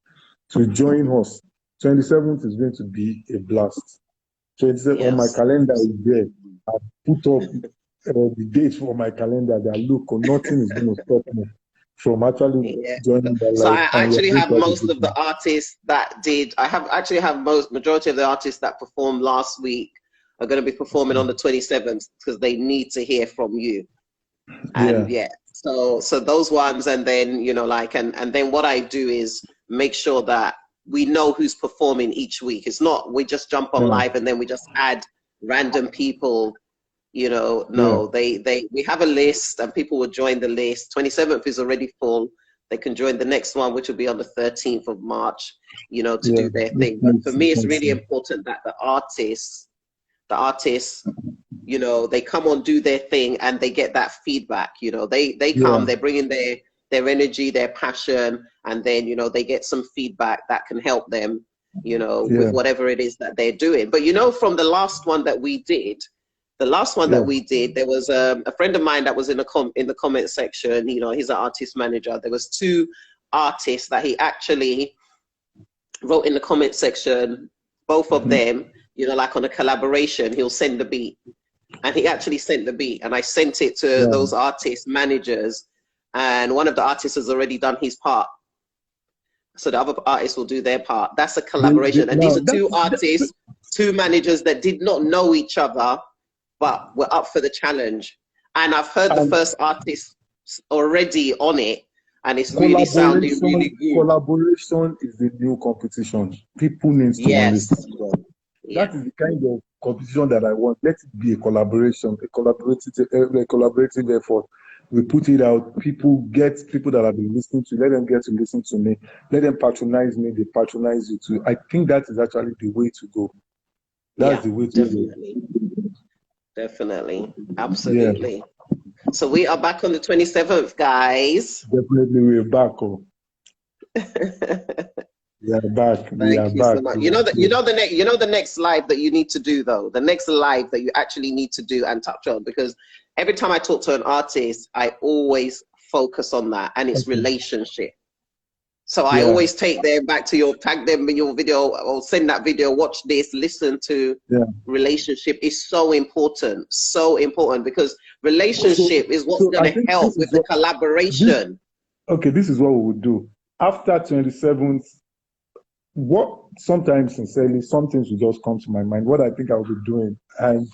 to join us. 27th is going to be a blast. 27th on my calendar is there. I put up the date for my calendar that look, nothing is going to stop me from actually joining that. So I actually have most of the artists that did. I actually have majority of the artists that performed last week are going to be performing on the 27th, because they need to hear from you. And so those ones, and then, you know, like, and then what I do is make sure that we know who's performing each week. It's not we just jump on live and then we just add random people, you know. No, we have a list and people will join the list. 27th is already full. They can join the next one, which will be on the 13th of March, you know, to do their thing. But for me, it's really important that the artists, you know, they come on, do their thing, and they get that feedback. You know, they come, they bring in their energy, their passion, and then, you know, they get some feedback that can help them, you know, with whatever it is that they're doing. But, you know, from the last one that we did, there was a friend of mine that was in the comment section. You know, he's an artist manager. There was 2 artists that he actually wrote in the comment section, both of them, you know, like on a collaboration, he'll send the beat. And he actually sent the beat, and I sent it to those artist managers, and one of the artists has already done his part. So the other artists will do their part. That's a collaboration. And these are 2 artists, 2 managers that did not know each other, but were up for the challenge. And I've heard the first artist already on it, and it's really sounding really good. Collaboration is the new competition. People need to understand that. That is the kind of competition that I want. Let it be a collaboration, a collaborative effort. We put it out. People that have been listening to, let them get to listen to me. Let them patronize me. They patronize you too. I think that is actually the way to go. That's the way to go. Definitely. Absolutely. Yeah. So we are back on the 27th, guys. Definitely, we're back. Oh. We are back. Thank you so much. You know the next live that you need to do, though. The next live that you actually need to do and touch on, because every time I talk to an artist, I always focus on that, and it's relationship. So I always take them back to tag them in your video, or send that video, watch this, listen to relationship is so important, because relationship is what's going to help with the collaboration. This is what we would do. After 27th, sometimes sincerely, some things will just come to my mind, what I think I'll be doing. And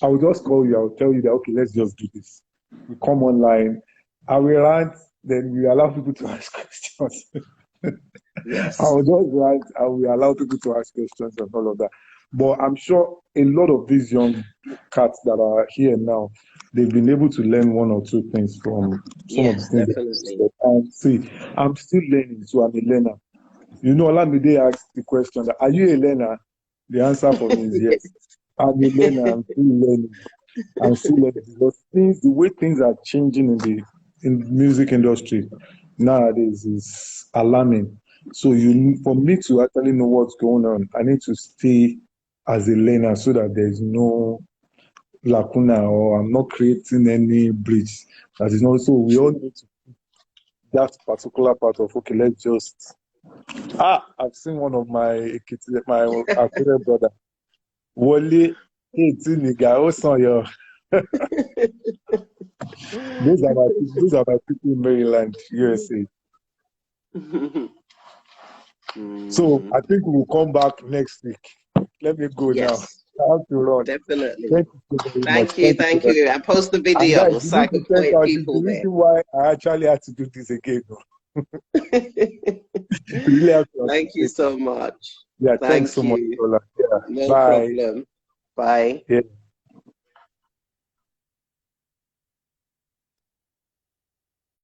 I will just call you, I'll tell you that, okay, let's just do this. We come online, I will rant, then we allow people to ask questions. Yes. I will just rant, I will allow people to ask questions and all of that. But I'm sure a lot of these young cats that are here now, they've been able to learn 1 or 2 things from some of the things. Definitely. And see, I'm still learning, so I'm a learner. You know, Olamide asked the question, are you a learner? The answer for me is yes. I'm a learner, I'm still learning. Because the way things are changing in the music industry nowadays is alarming. So for me to actually know what's going on, I need to stay as a learner so that there's no lacuna, or I'm not creating any breach. That is not so. We all need to that particular part of, okay, let's just I've seen one of my Akure brother. Wole, those are my people in Maryland, USA. So I think we'll come back next week. Let me go now. I have to run. Definitely. Thank you. And post the video so I can point people there. The reason why I actually had to do this again. Thank you so much. Yeah, thanks so much. No problem. Bye. Yeah.